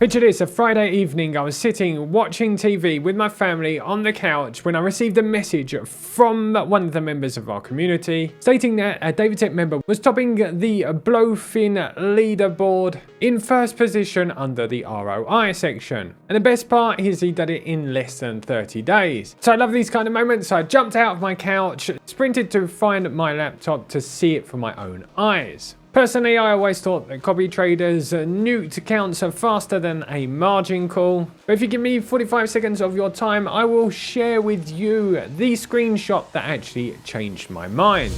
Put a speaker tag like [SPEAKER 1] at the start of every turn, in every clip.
[SPEAKER 1] Picture this, a Friday evening, I was sitting watching TV with my family on the couch when I received a message from one of the members of our community stating that a DaviddTech member was topping the Blofin leaderboard in first position under the ROI section. And the best part is he did it in less than 30 days. So I love these kind of moments, so I jumped out of my couch, sprinted to find my laptop to see it for my own eyes. Personally, I always thought that copy traders nuked accounts faster than a margin call. But if you give me 45 seconds of your time, I will share with you the screenshot that actually changed my mind.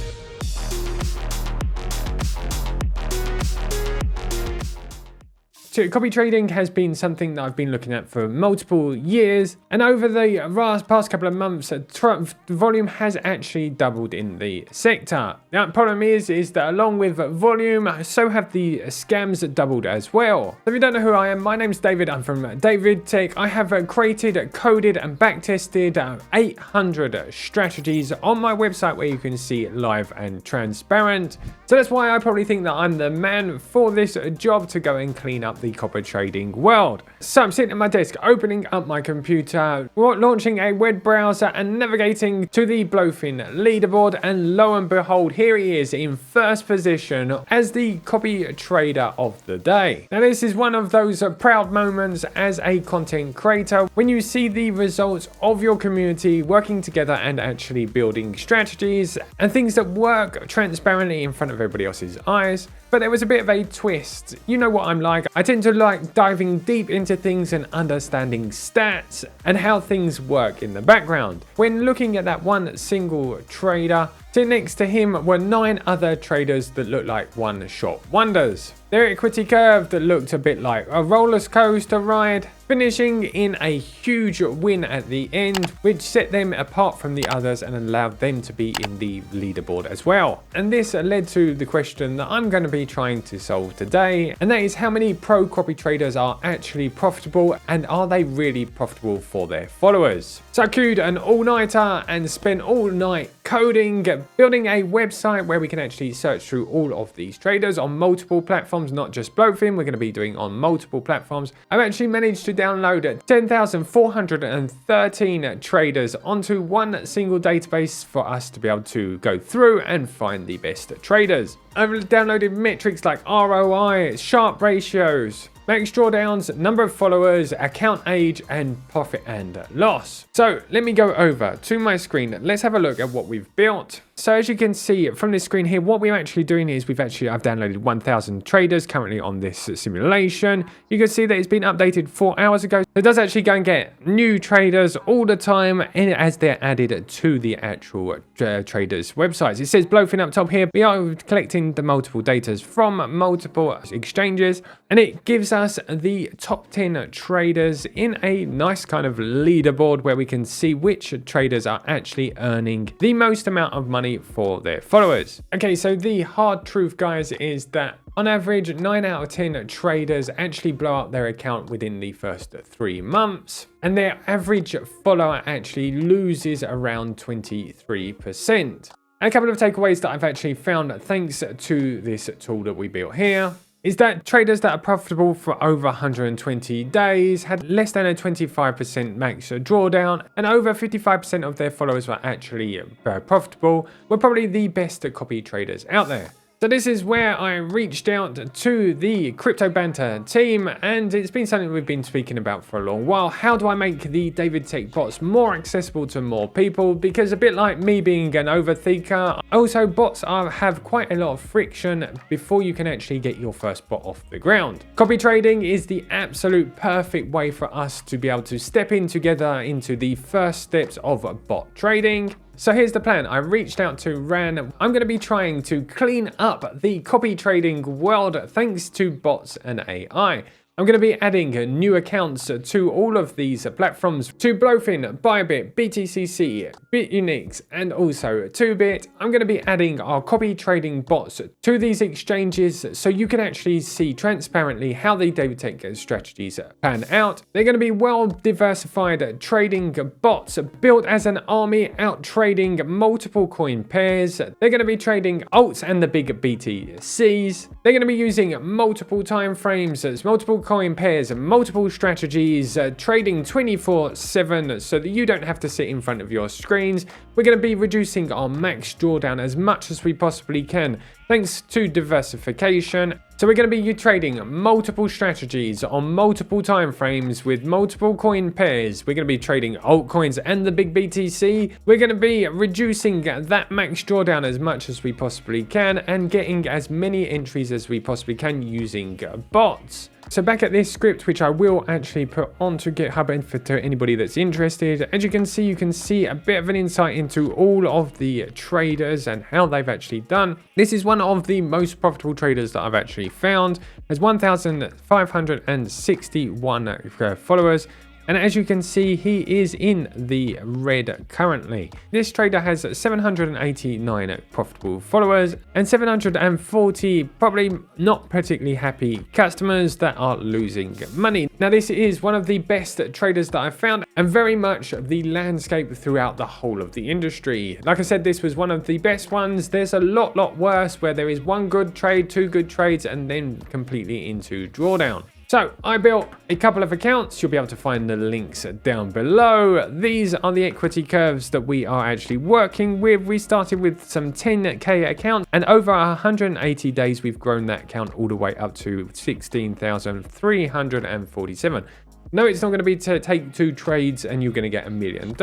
[SPEAKER 1] So copy trading has been something that I've been looking at for multiple years, and over the past couple of months, the volume has actually doubled in the sector. Now, the problem is that along with volume, so have the scams doubled as well. So if you don't know who I am, my name's David. I'm from DaviddTech. I have created, coded, and backtested 800 strategies on my website where you can see it live and transparent. So that's why I probably think that I'm the man for this job to go and clean up the copper trading world. So I'm sitting at my desk, opening up my computer, launching a web browser and navigating to the Blofin leaderboard, and lo and behold, here he is in first position as the copy trader of the day. Now this is one of those proud moments as a content creator when you see the results of your community working together and actually building strategies and things that work transparently in front of everybody else's eyes. But there was a bit of a twist. You know what I'm like. I tend to like diving deep into things and understanding stats and how things work in the background. When looking at that one single trader, sitting next to him were 9 other traders that looked like one-shot wonders. Their equity curve that looked a bit like a roller coaster ride, finishing in a huge win at the end, which set them apart from the others and allowed them to be in the leaderboard as well. And this led to the question that I'm going to be trying to solve today, and that is how many pro copy traders are actually profitable, and are they really profitable for their followers? So I queued an all-nighter and spent all night coding, building a website where we can actually search through all of these traders on multiple platforms, not just Blofin. We're going to be doing on multiple platforms. I've actually managed to download 10,413 traders onto one single database for us to be able to go through and find the best traders. I've downloaded metrics like ROI, Sharpe ratios, max drawdowns, number of followers, account age, and profit and loss. So let me go over to my screen. Let's have a look at what we've built. So as you can see from this screen here, what we're actually doing is I've downloaded 1,000 traders currently on this simulation. You can see that it's been updated 4 hours ago. It does actually go and get new traders all the time as they're added to the actual traders' websites. It says Blofin up top here. We are collecting the multiple data from multiple exchanges, and it gives us the top 10 traders in a nice kind of leaderboard where we can see which traders are actually earning the most amount of money for their followers. Okay, so the hard truth, guys, is that on average 9 out of 10 traders actually blow up their account within the first 3 months, and their average follower actually loses around 23%. And a couple of takeaways that I've actually found thanks to this tool that we built here is that traders that are profitable for over 120 days had less than a 25% max drawdown, and over 55% of their followers were actually profitable, were probably the best copy traders out there. So this is where I reached out to the Crypto Banter team, and it's been something we've been speaking about for a long while. How do I make the DaviddTech bots more accessible to more people? Because a bit like me being an overthinker, also bots have quite a lot of friction before you can actually get your first bot off the ground. Copy trading is the absolute perfect way for us to be able to step in together into the first steps of bot trading. So here's the plan. I reached out to Ran. I'm going to be trying to clean up the copy trading world thanks to bots and AI. I'm going to be adding new accounts to all of these platforms, to Blofin, Bybit, BTCC, Bitunix, and also 2bit. I'm going to be adding our copy trading bots to these exchanges so you can actually see transparently how the DaviddTech strategies pan out. They're going to be well diversified trading bots built as an army out trading multiple coin pairs. They're going to be trading alts and the big BTCs. They're going to be using multiple time frames, multiple coin pairs, multiple strategies, trading 24/7 so that you don't have to sit in front of your screens. We're going to be reducing our max drawdown as much as we possibly can, thanks to diversification. So we're going to be trading multiple strategies on multiple time frames with multiple coin pairs. We're going to be trading altcoins and the big BTC. We're going to be reducing that max drawdown as much as we possibly can and getting as many entries as we possibly can using bots. So back at this script, which I will actually put onto GitHub for anybody that's interested. As you can see a bit of an insight into all of the traders and how they've actually done. This is one of the most profitable traders that I've actually found. Has 1,561 followers. And as you can see, he is in the red currently. This trader has 789 profitable followers and 740 probably not particularly happy customers that are losing money. Now, this is one of the best traders that I've found and very much the landscape throughout the whole of the industry. Like I said, this was one of the best ones. There's a lot worse where there is one good trade, two good trades, and then completely into drawdown. So I built a couple of accounts. You'll be able to find the links down below. These are the equity curves that we are actually working with. We started with some 10k accounts, and over 180 days, we've grown that account all the way up to 16,347. No, it's not going to be to take 2 trades and you're going to get $1 million.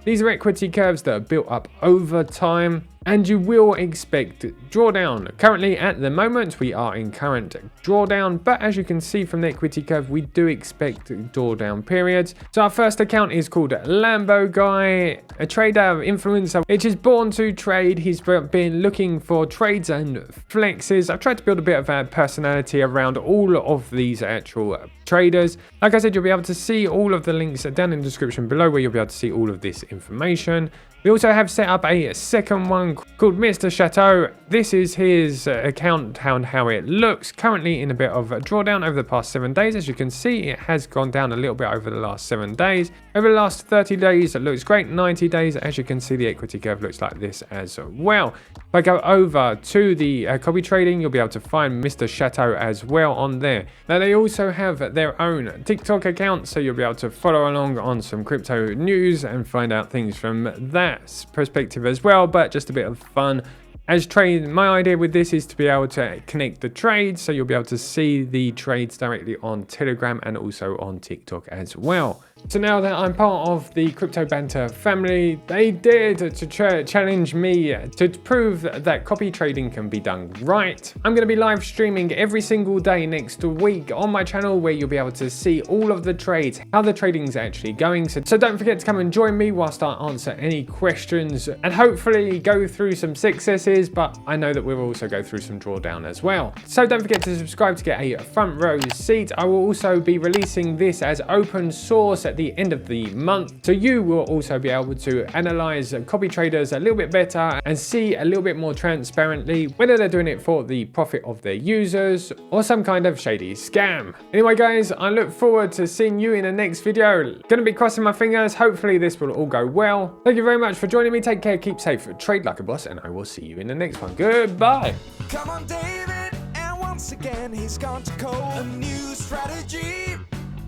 [SPEAKER 1] These are equity curves that are built up over time, and you will expect drawdown. Currently, at the moment, we are in current drawdown, but as you can see from the equity curve, we do expect drawdown periods. So our first account is called 𝗙𝗍𝗍𝗍, a trader influencer, which is born to trade. He's been looking for trades and flexes. I've tried to build a bit of a personality around all of these actual traders. Like I said, you'll be able to see all of the links down in the description below where you'll be able to see all of this information. We also have set up a second one called 𝗬𝗁𝗍. This is his account and how it looks. Currently in a bit of a drawdown over the past 7 days. As you can see, it has gone down a little bit over the last 7 days. Over the last 30 days, it looks great. 90 days, as you can see, the equity curve looks like this as well. If I go over to the copy trading, you'll be able to find 𝗬𝗁𝗍 as well on there. Now, they also have their own TikTok account, so you'll be able to follow along on some crypto news and find out things from that perspective as well, but just a bit of fun. As trade, my idea with this is to be able to connect the trades, so you'll be able to see the trades directly on Telegram and also on TikTok as well. So now that I'm part of the Crypto Banter family, they dared to challenge me to prove that copy trading can be done right. I'm going to be live streaming every single day next week on my channel, where you'll be able to see all of the trades, how the trading's actually going. So don't forget to come and join me whilst I answer any questions and hopefully go through some successes, but I know that we'll also go through some drawdown as well. So don't forget to subscribe to get a front row seat. I will also be releasing this as open source at the end of the month, so you will also be able to analyze copy traders a little bit better and see a little bit more transparently whether they're doing it for the profit of their users or some kind of shady scam. Anyway guys, I look forward to seeing you in the next video. Gonna be crossing my fingers. Hopefully this will all go well. Thank you very much for joining me. Take care, keep safe, trade like a boss, and I will see you in the next one. Goodbye.
[SPEAKER 2] Come on, David, and once again he's gone to code a new strategy.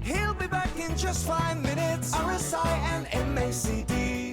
[SPEAKER 2] He'll be back in just 5 minutes. 𝗓𝗍𝗍 and 𝗏𝐴𝐶𝐷.